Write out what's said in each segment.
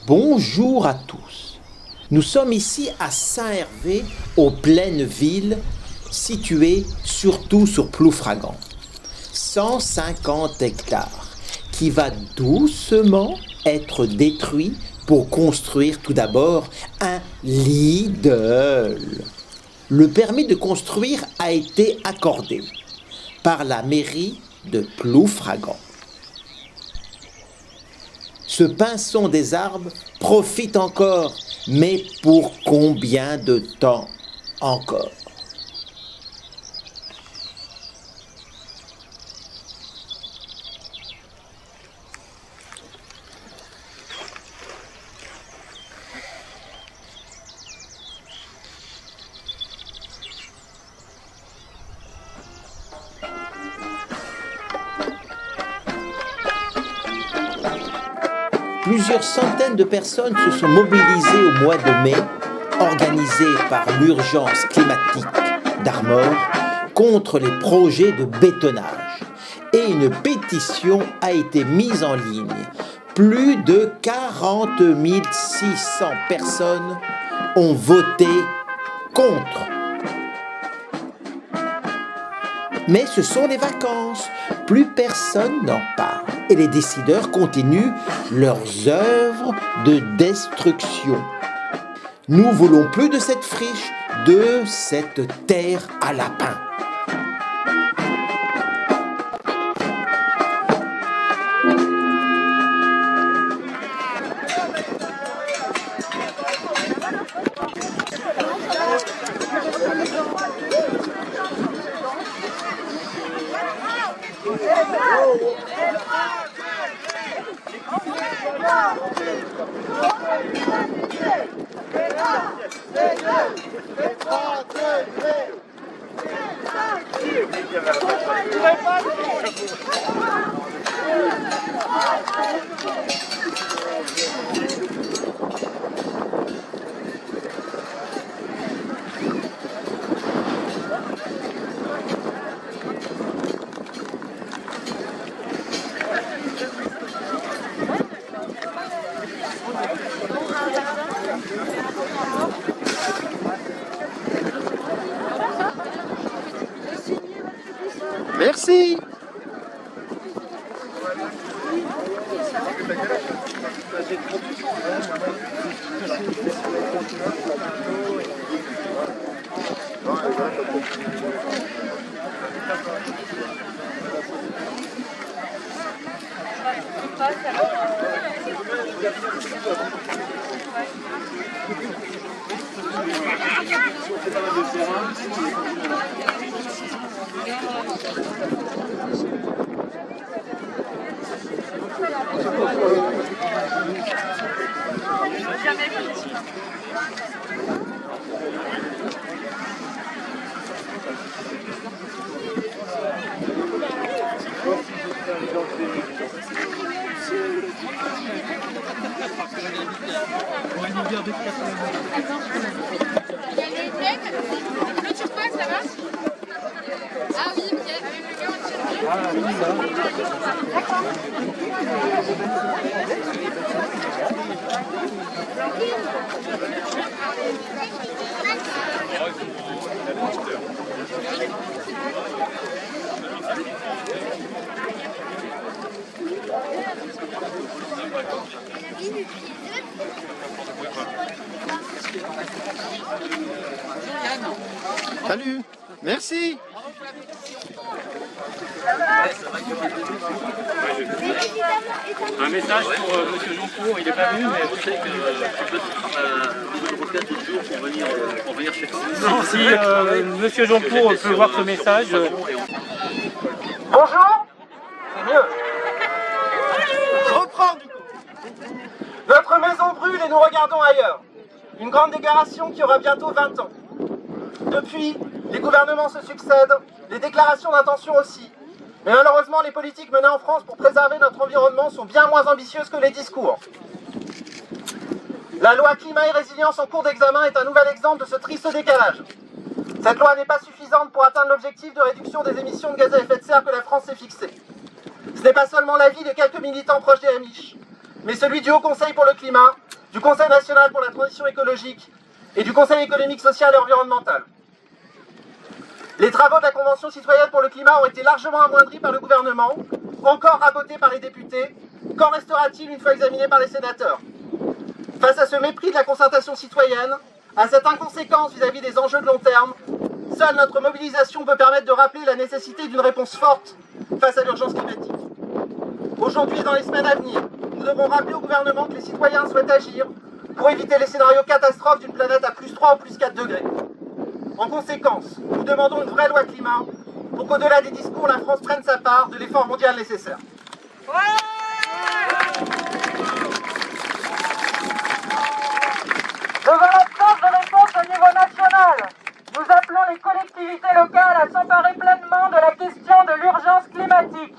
Bonjour à tous. Nous sommes ici à Saint-Hervé, aux Plaines Villes, situées surtout sur Ploufragan. 150 hectares qui va doucement être détruit pour construire tout d'abord un Lidl. Le permis de construire a été accordé par la mairie de Ploufragan. Ce pinson des arbres profite encore, mais pour combien de temps encore ? Plusieurs centaines de personnes se sont mobilisées au mois de mai, organisées par l'urgence climatique d'Armor, contre les projets de bétonnage. Et une pétition a été mise en ligne. Plus de 40 600 personnes ont voté contre. Mais ce sont les vacances, plus personne n'en parle. Et les décideurs continuent leurs œuvres de destruction. Nous voulons plus de cette friche, de cette terre à lapin. Merci. Le turquoise, ça va? Ah oui, ok. Salut. Merci. Un message pour Monsieur Joncourt, il n'est pas venu, mais vous savez que une requête de jour pour venir chez nous. Si Monsieur Joncourt peut voir ce message. Bonjour. C'est mieux. Je reprends du coup. Notre maison brûle et nous regardons ailleurs. Une grande déclaration qui aura bientôt 20 ans. Depuis, les gouvernements se succèdent, les déclarations d'intention aussi. Mais malheureusement, les politiques menées en France pour préserver notre environnement sont bien moins ambitieuses que les discours. La loi climat et résilience en cours d'examen est un nouvel exemple de ce triste décalage. Cette loi n'est pas suffisante pour atteindre l'objectif de réduction des émissions de gaz à effet de serre que la France s'est fixé. Ce n'est pas seulement l'avis de quelques militants proches des Amish, mais celui du Haut Conseil pour le climat, du Conseil national pour la transition écologique et du Conseil économique, social et environnemental. Les travaux de la Convention citoyenne pour le climat ont été largement amoindris par le gouvernement, encore rabotés par les députés. Qu'en restera-t-il une fois examiné par les sénateurs? Face à ce mépris de la concertation citoyenne, à cette inconséquence vis-à-vis des enjeux de long terme, seule notre mobilisation peut permettre de rappeler la nécessité d'une réponse forte face à l'urgence climatique. Aujourd'hui et dans les semaines à venir, nous devons rappeler au gouvernement que les citoyens souhaitent agir pour éviter les scénarios catastrophes d'une planète à plus 3 ou plus 4 degrés. En conséquence, nous demandons une vraie loi climat pour qu'au-delà des discours, la France prenne sa part de l'effort mondial nécessaire. Devant l'absence de réponse au niveau national, nous appelons les collectivités locales à s'emparer pleinement de la question de l'urgence climatique.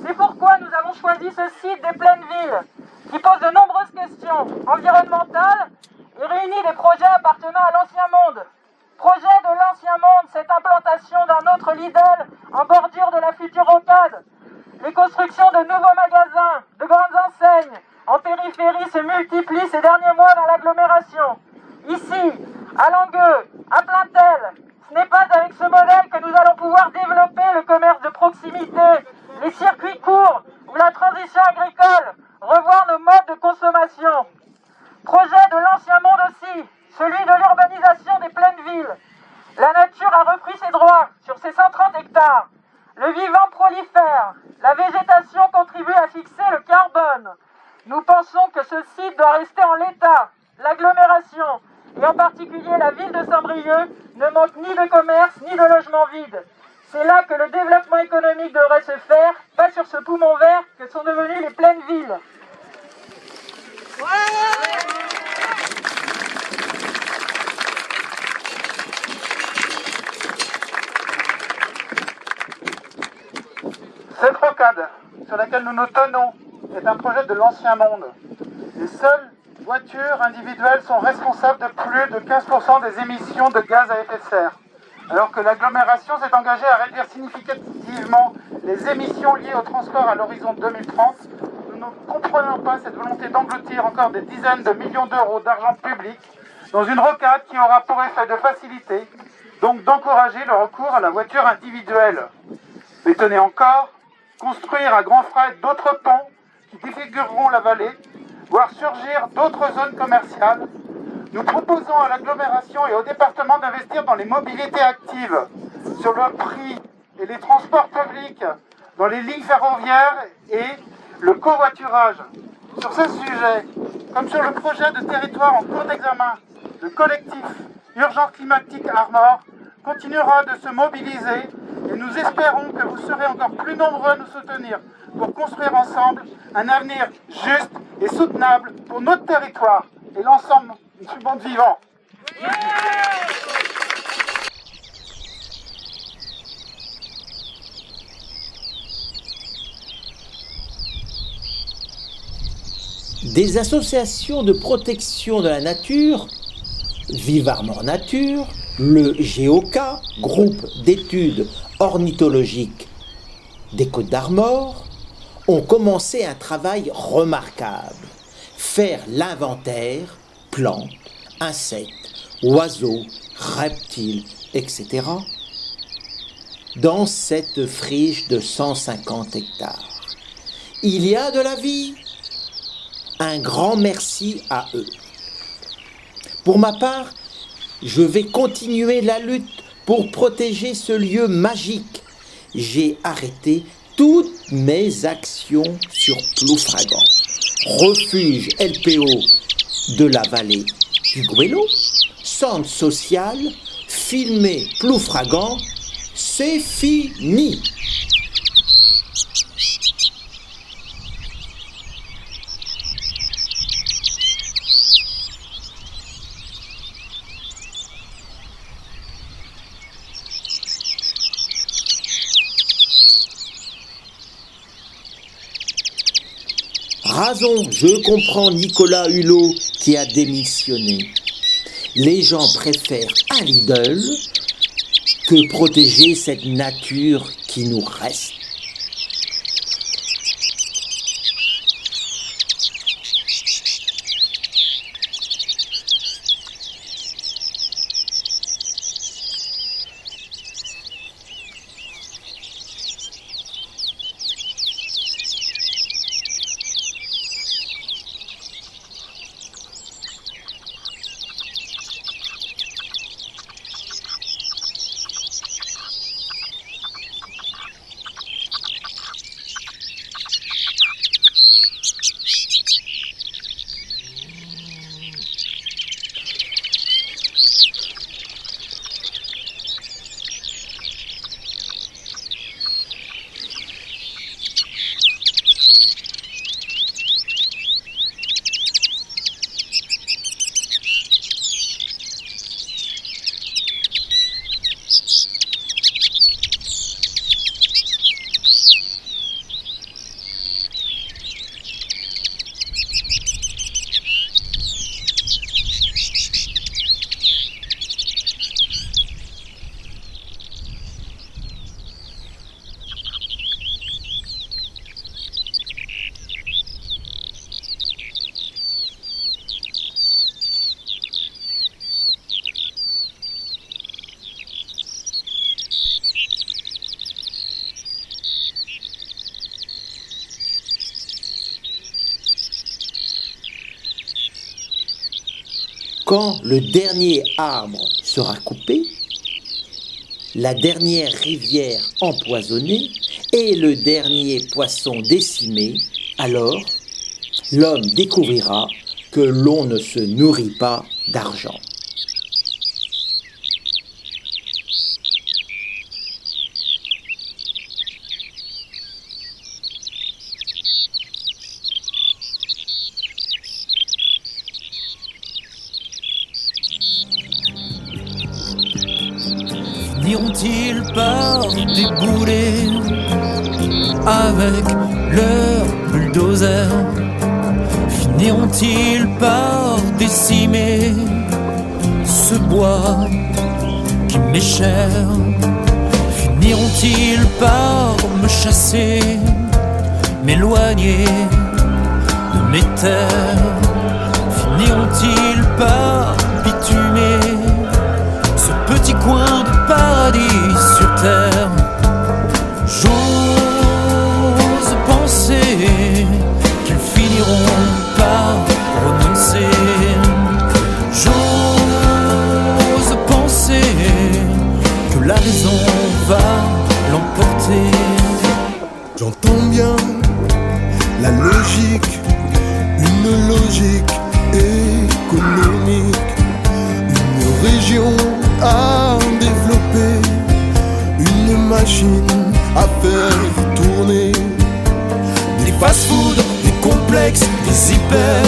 C'est pourquoi nous avons choisi ce site des Plaines Villes, qui pose de nombreuses questions environnementales et réunit des projets appartenant à l'Ancien Monde. Projet de l'Ancien Monde, cette implantation d'un autre Lidl en bordure de la future rocade. Les constructions de nouveaux magasins, de grandes enseignes, en périphérie se multiplient ces derniers mois dans l'agglomération. Ici, à Langueux, à Plaintel, ce n'est pas avec ce modèle que nous allons pouvoir développer le commerce de proximité, les circuits courts ou la transition agricole, revoir nos modes de consommation. Projet de l'Ancien Monde aussi, celui de l'urbanisation des Plaines Villes. La nature a repris ses droits sur ses 130 hectares. Le vivant prolifère, la végétation contribue à fixer le carbone. Nous pensons que ce site doit rester en l'état. L'agglomération, et en particulier la ville de Saint-Brieuc, ne manque ni de commerce ni de logements vides. C'est là que le développement économique devrait se faire, pas sur ce poumon vert que sont devenues les Plaines Villes. Cette rocade sur laquelle nous nous tenons est un projet de l'Ancien Monde. Les seules voitures individuelles sont responsables de plus de 15% des émissions de gaz à effet de serre, alors que l'agglomération s'est engagée à réduire significativement les émissions liées au transport à l'horizon 2030. Nous ne comprenons pas cette volonté d'engloutir encore des dizaines de millions d'euros d'argent public dans une rocade qui aura pour effet de faciliter, donc d'encourager le recours à la voiture individuelle. Mais tenez encore, construire à grands frais d'autres ponts qui défigureront la vallée, voir surgir d'autres zones commerciales. Nous proposons à l'agglomération et au département d'investir dans les mobilités actives, sur le prix et les transports publics, dans les lignes ferroviaires et le covoiturage. Sur ce sujet, comme sur le projet de territoire en cours d'examen, le collectif Urgence climatique Armor continuera de se mobiliser et nous espérons que vous serez encore plus nombreux à nous soutenir pour construire ensemble un avenir juste et soutenable pour notre territoire et l'ensemble du monde vivant. Des associations de protection de la nature, Vive Armor Nature, le GEOCA, groupe d'études ornithologiques des Côtes d'Armor, ont commencé un travail remarquable. Faire l'inventaire, plantes, insectes, oiseaux, reptiles, etc. dans cette friche de 150 hectares. Il y a de la vie. Un grand merci à eux. Pour ma part, je vais continuer la lutte pour protéger ce lieu magique. J'ai arrêté toutes mes actions sur Ploufragan, refuge LPO de la vallée du Goëlo, centre social, filmé Ploufragan, c'est fini. Raison, je comprends Nicolas Hulot qui a démissionné. Les gens préfèrent un Lidl que protéger cette nature qui nous reste. Quand le dernier arbre sera coupé, la dernière rivière empoisonnée et le dernier poisson décimé, alors l'homme découvrira que l'on ne se nourrit pas d'argent. Finiront-ils par débouler avec leur bulldozer? Finiront-ils par décimer ce bois qui m'est cher? Finiront-ils par me chasser, m'éloigner de mes terres? Finiront-ils par bitumer ce petit coin de paradis sur terre? J'ose penser qu'ils finiront par renoncer. J'ose penser que la raison va l'emporter. J'entends bien la logique, une logique économique, une région à développer, une machine à faire tourner. Des fast-food, des complexes, des hyper,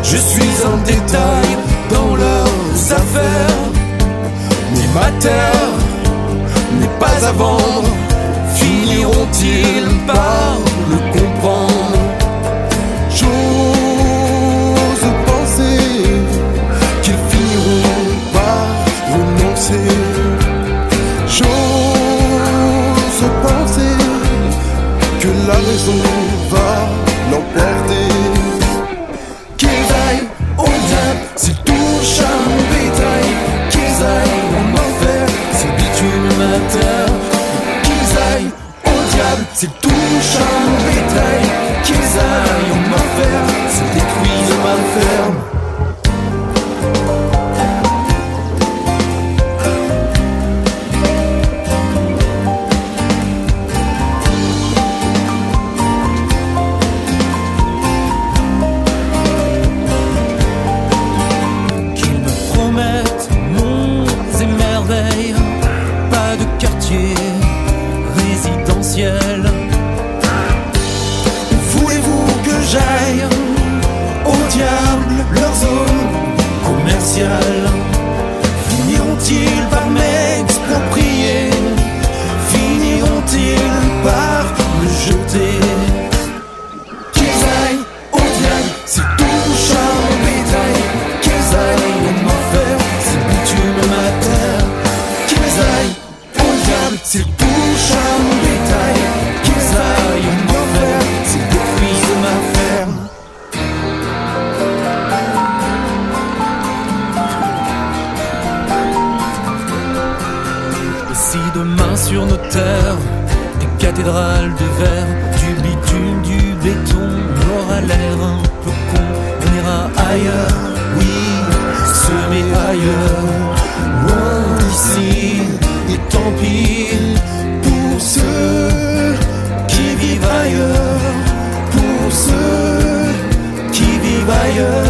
je suis un détail dans leurs affaires. Mais ma terre n'est pas à vendre, finiront-ils par le comprendre? J'ose penser qu'ils finiront par renoncer. J'ose penser que la raison va l'emporter. Qu'ils aillent au diable s'ils touchent à mon bétail, qu'ils aillent en enfer s'ils bitument ma terre, qu'ils aillent au diable s'ils touchent à mon bétail, qu'ils aillent en enfer s'ils détruisent ma ferme. Voulez-vous que j'aille au diable leur zone commerciale? Finiront-ils par m'exproprier? Finiront-ils par me jeter? Qu'ils aillent au diable s'ils touchent à mon bétail, qu'ils aillent en enfer s'ils bitument ma terre, qu'ils aillent au diable s'ils touchent à mon bétail, qu'ils aillent en enfer s'ils détruisent ma ferme. ailleurs.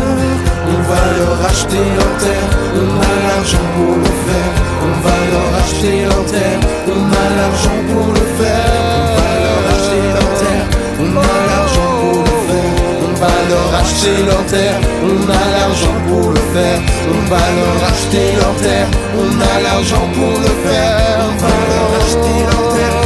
On va leur acheter leur terre, on a l'argent pour le faire. On va leur acheter leur terre, on a l'argent pour le faire. On va leur acheter leur terre, on a l'argent pour le faire. On va leur acheter leur terre, on a l'argent pour le faire. On va leur acheter leur terre, on a l'argent pour le faire. On va leur acheter leur terre.